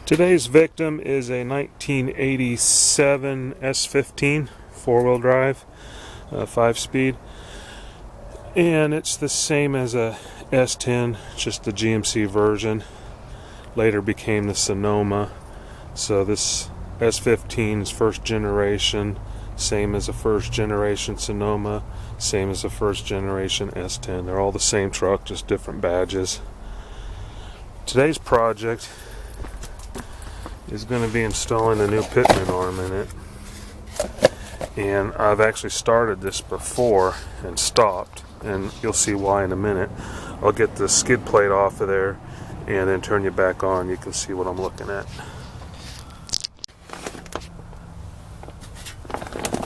Today's victim is a 1987 S15 four-wheel drive, 5-speed, and it's the same as a S10, just the GMC version. Later became the Sonoma. So this S15 is first generation, same as a first generation Sonoma, same as a first generation S10. They're all the same truck, just different badges. Today's project is going to be installing a new Pitman arm in it, and I've actually started this before and stopped, and you'll see why in a minute. I'll get the skid plate off of there and then turn you back on. You can see what I'm looking at.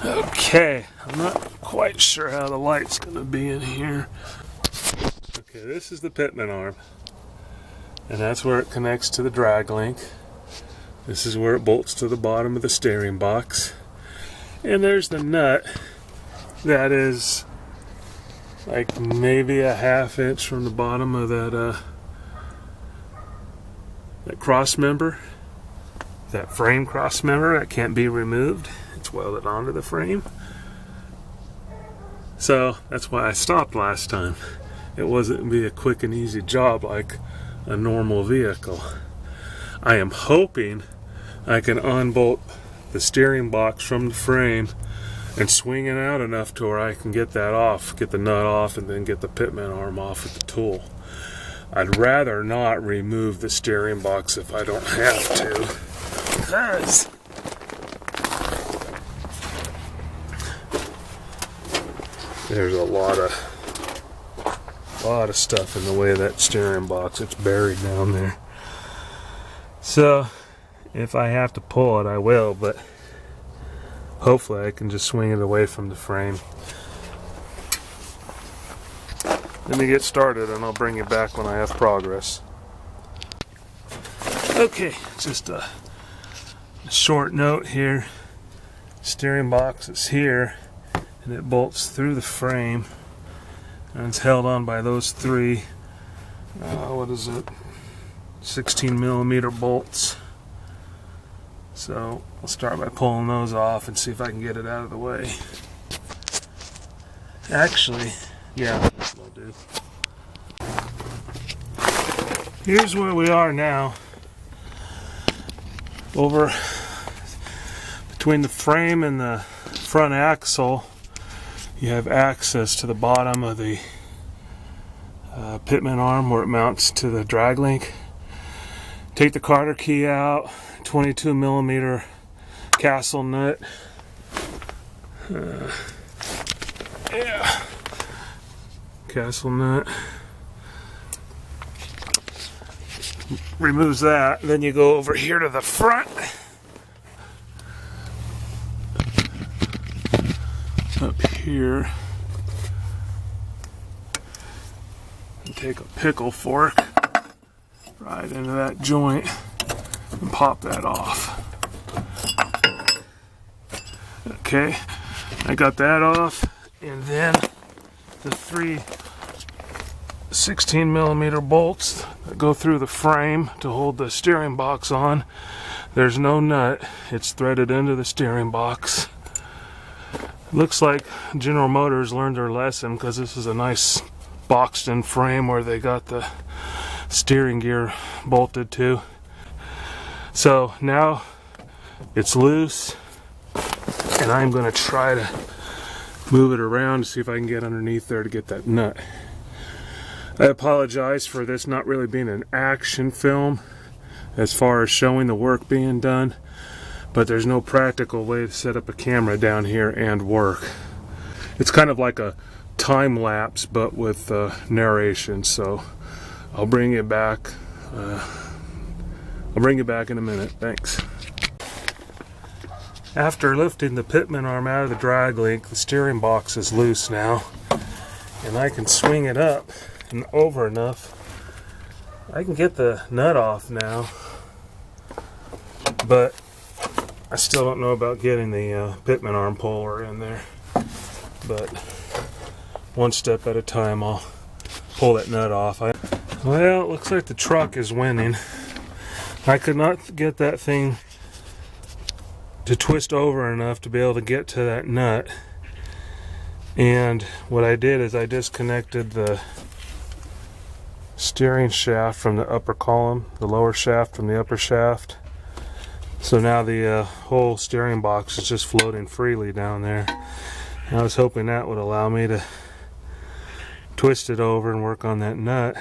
Okay, I'm not quite sure how the light's going to be in here. Okay, this is the Pitman arm, and that's where it connects to the drag link. This is where it bolts to the bottom of the steering box. And there's the nut that is like maybe a ½ inch from the bottom of that cross member. That frame cross member that can't be removed. It's welded onto the frame. So that's why I stopped last time. It wasn't be a quick and easy job like a normal vehicle. I am hoping I can unbolt the steering box from the frame and swing it out enough to where I can get that off, get the nut off, and then get the Pitman arm off with the tool. I'd rather not remove the steering box if I don't have to, because there's a lot of stuff in the way of that steering box. It's buried down there. So if I have to pull it, I will, but hopefully I can just swing it away from the frame. Let me get started and I'll bring you back when I have progress. Okay, just a short note here. Steering box is here and it bolts through the frame, and it's held on by those three 16mm bolts. So I'll start by pulling those off and see if I can get it out of the way. Actually, yeah, that'll do. Here's where we are now. Over between the frame and the front axle, you have access to the bottom of the Pitman arm where it mounts to the drag link. Take the Carter key out, 22mm castle nut. Castle nut. Removes that. Then you go over here to the front. Up here. And take a pickle fork right into that joint and pop that off. Okay, I got that off, and then the three 16mm bolts that go through the frame to hold the steering box on. There's no nut, it's threaded into the steering box. Looks like General Motors learned their lesson, because this is a nice boxed in frame where they got the steering gear bolted to. So now it's loose, and I'm going to try to move it around to see if I can get underneath there to get that nut. I apologize for this not really being an action film as far as showing the work being done, but there's no practical way to set up a camera down here and work. It's kind of like a time lapse but with narration, so I'll bring you back. I'll bring you back in a minute. Thanks. After lifting the Pitman arm out of the drag link, the steering box is loose now, and I can swing it up and over enough. I can get the nut off now, but I still don't know about getting the Pitman arm puller in there. But one step at a time, I'll pull that nut off. Well, it looks like the truck is winning. I could not get that thing to twist over enough to be able to get to that nut. And what I did is I disconnected the steering shaft from the upper column, the lower shaft from the upper shaft. So now the whole steering box is just floating freely down there. And I was hoping that would allow me to twist it over and work on that nut,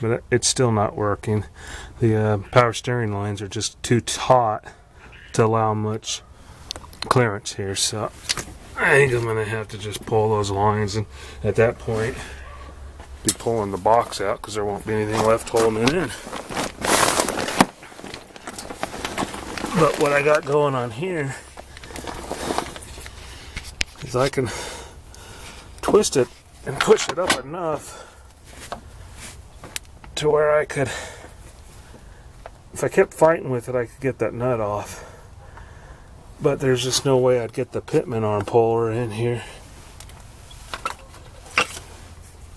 but it's still not working. The power steering lines are just too taut to allow much clearance here, so I think I'm gonna have to just pull those lines, and at that point be pulling the box out because there won't be anything left holding it in. But what I got going on here is I can twist it and push it up enough to where I could, if I kept fighting with it, I could get that nut off. But there's just no way I'd get the Pitman arm puller in here.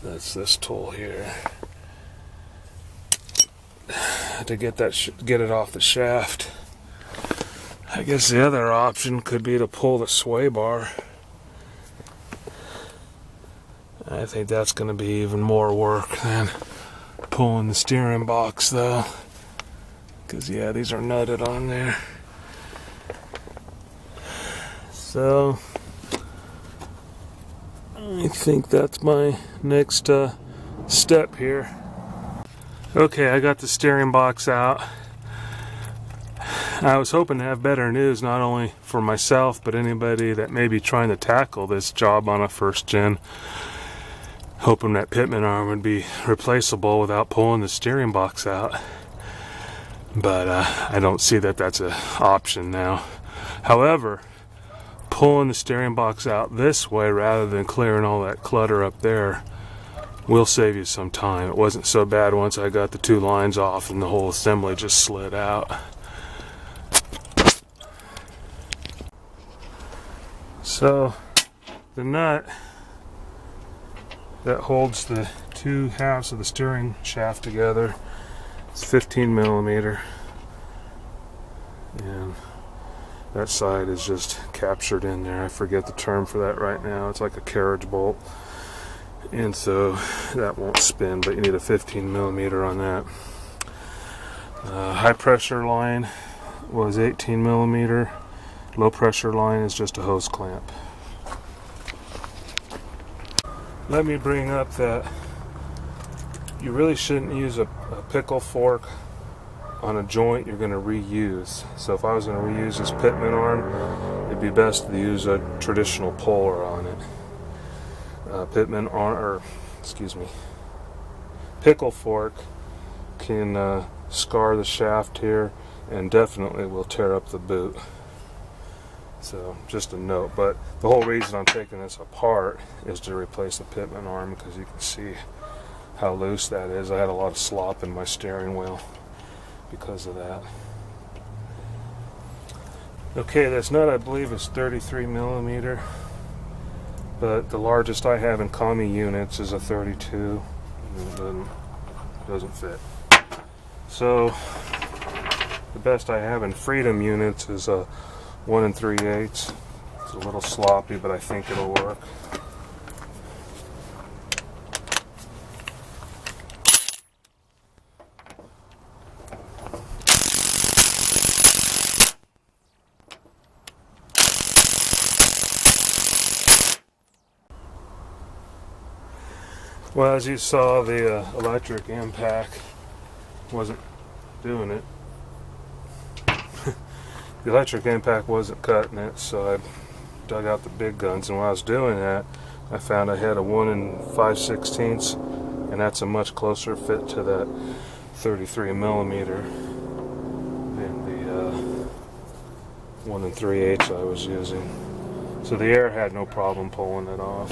That's this tool here. To get that, get it off the shaft. I guess the other option could be to pull the sway bar. I think that's going to be even more work than pulling the steering box, though. Because yeah, these are nutted on there. So I think that's my next step here. Okay, I got the steering box out. I was hoping to have better news, not only for myself, but anybody that may be trying to tackle this job on a first gen. Hoping that Pitman arm would be replaceable without pulling the steering box out. But I don't see that that's an option now. However, pulling the steering box out this way rather than clearing all that clutter up there will save you some time. It wasn't so bad once I got the two lines off and the whole assembly just slid out. So the nut that holds the two halves of the steering shaft together is 15 millimeter, and that side is just captured in there. I forget the term for that right now. It's like a carriage bolt, and so that won't spin, but you need a 15 millimeter on that. High pressure line was 18 millimeter. Low pressure line is just a hose clamp. Let me bring up that you really shouldn't use a pickle fork on a joint you're going to reuse. So if I was going to reuse this Pitman arm, it'd be best to use a traditional puller on it. Pitman arm, or excuse me, pickle fork can scar the shaft here and definitely will tear up the boot. So just a note, but the whole reason I'm taking this apart is to replace the Pitman arm, because you can see how loose that is. I had a lot of slop in my steering wheel because of that. Okay, this nut I believe is 33 millimeter, but the largest I have in commie units is a 32. It doesn't fit. So the best I have in Freedom units is a 1 3/8. It's a little sloppy, but I think it'll work. Well, as you saw, the electric impact wasn't doing it. The electric impact wasn't cutting it, so I dug out the big guns, and when I was doing that, I found I had a 1 5/16, and that's a much closer fit to that 33 millimeter than the 1 3/8 I was using. So the air had no problem pulling it off.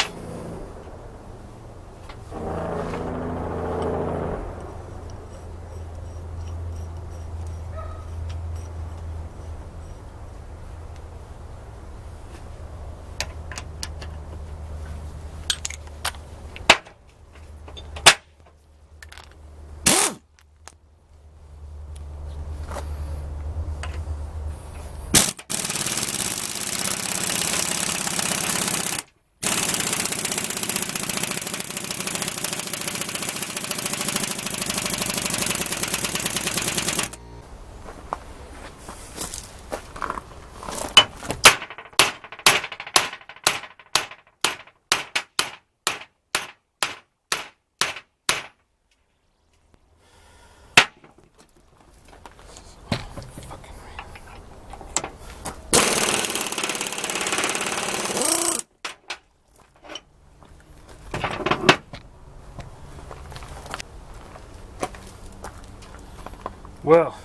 Well,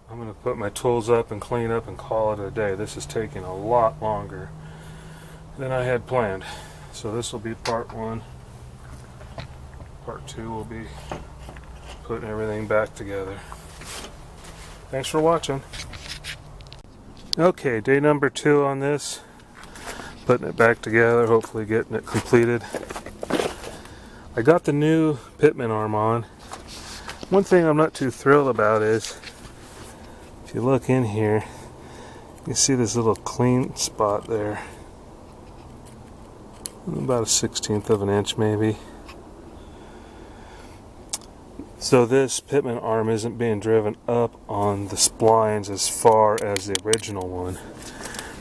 I'm going to put my tools up and clean up and call it a day. This is taking a lot longer than I had planned. So this will be part 1. Part 2 will be putting everything back together. Thanks for watching. Okay, day number 2 on this. Putting it back together, hopefully getting it completed. I got the new Pitman arm on. One thing I'm not too thrilled about is, if you look in here, you see this little clean spot there. About a 1/16 of an inch maybe. So this Pitman arm isn't being driven up on the splines as far as the original one.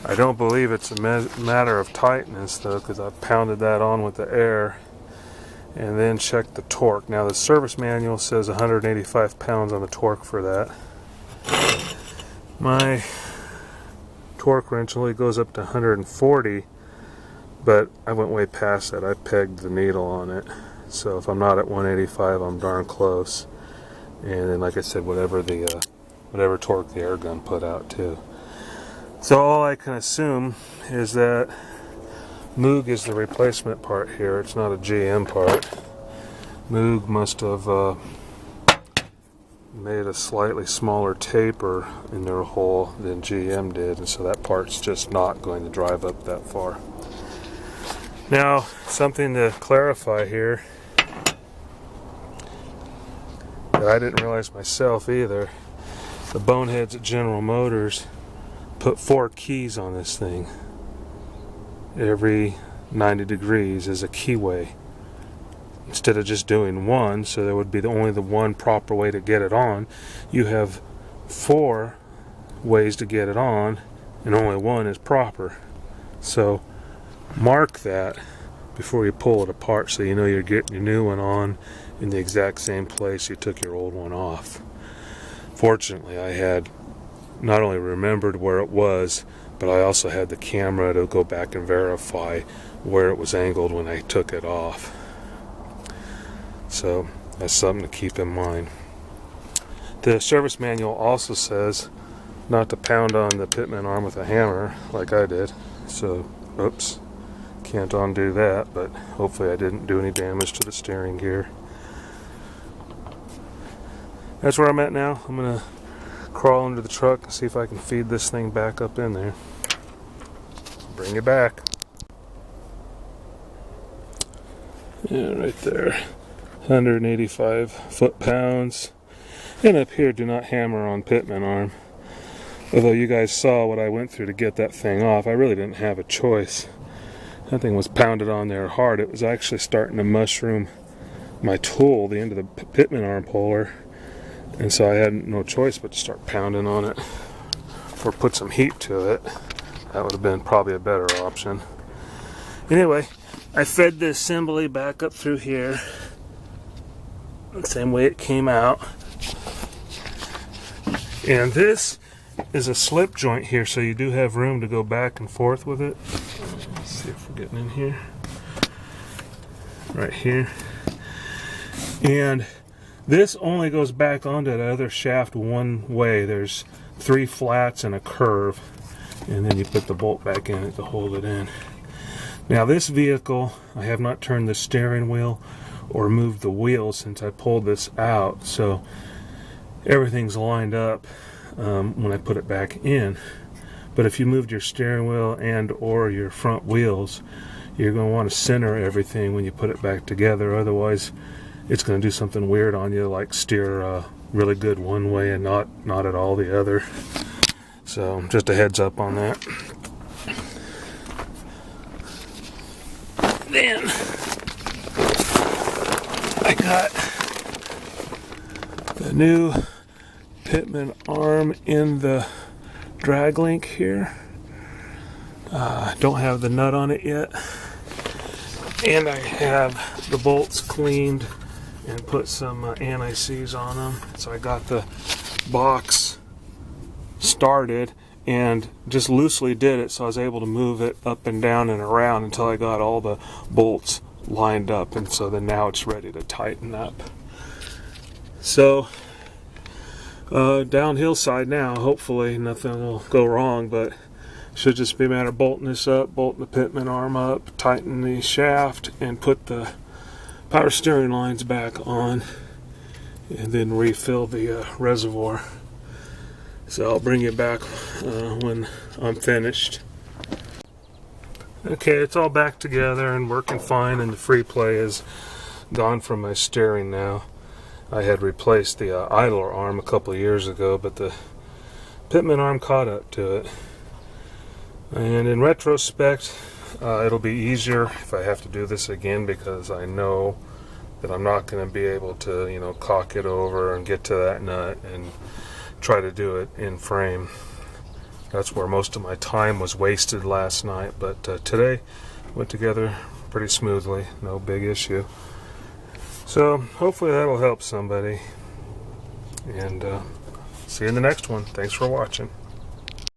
I don't believe it's a matter of tightness though, because I pounded that on with the air and then checked the torque. Now the service manual says 185 pounds on the torque for that. My torque wrench only goes up to 140, but I went way past that. I pegged the needle on it. So if I'm not at 185, I'm darn close. And then, like I said, whatever torque the air gun put out too. So all I can assume is that Moog is the replacement part here. It's not a GM part. Moog must have made a slightly smaller taper in their hole than GM did, and so that part's just not going to drive up that far. Now, something to clarify here that I didn't realize myself either. The boneheads at General Motors put 4 keys on this thing. Every 90 degrees is a keyway, instead of just doing one, so there would be only the one proper way to get it on. You have 4 ways to get it on, and only one is proper. So mark that before you pull it apart, so you know you're getting your new one on in the exact same place you took your old one off. Fortunately, I had not only remembered where it was, but I also had the camera to go back and verify where it was angled when I took it off. So that's something to keep in mind. The service manual also says not to pound on the Pitman arm with a hammer like I did. So, oops, can't undo that, but hopefully I didn't do any damage to the steering gear. That's where I'm at now. I'm going to crawl under the truck and see if I can feed this thing back up in there. Bring it back. Yeah, right there. 185 foot-pounds. And up here, do not hammer on Pitman arm. Although you guys saw what I went through to get that thing off, I really didn't have a choice. That thing was pounded on there hard. It was actually starting to mushroom my tool, the end of the Pitman arm puller. And so I had no choice but to start pounding on it, or put some heat to it. That would have been probably a better option. Anyway, I fed the assembly back up through here, the same way it came out. And this is a slip joint here, so you do have room to go back and forth with it. Let's see if we're getting in here. Right here. And this only goes back onto the other shaft one way. There's 3 flats and a curve, and then you put the bolt back in it to hold it in. Now this vehicle, I have not turned the steering wheel or moved the wheel since I pulled this out, so everything's lined up when I put it back in. But if you moved your steering wheel and or your front wheels, you're going to want to center everything when you put it back together. Otherwise it's going to do something weird on you, like steer really good one way and not at all the other. So just a heads up on that. Then I got the new Pitman arm in the drag link here. Don't have the nut on it yet, and I have the bolts cleaned and put some anti-seize on them. So I got the box started and just loosely did it, so I was able to move it up and down and around until I got all the bolts lined up, and so then now it's ready to tighten up. So downhill side now, hopefully nothing will go wrong, but should just be a matter of bolting this up, bolting the Pitman arm up, tighten the shaft, and put the power steering lines back on, and then refill the reservoir. So I'll bring you back when I'm finished. Okay, it's all back together and working fine, and the free play is gone from my steering now. I had replaced the idler arm a couple of years ago, but the Pitman arm caught up to it. And in retrospect, it'll be easier if I have to do this again, because I know that I'm not going to be able to, you know, cock it over and get to that nut and try to do it in frame. That's where most of my time was wasted last night, but today went together pretty smoothly, no big issue. So hopefully that'll help somebody, and see you in the next one. Thanks for watching.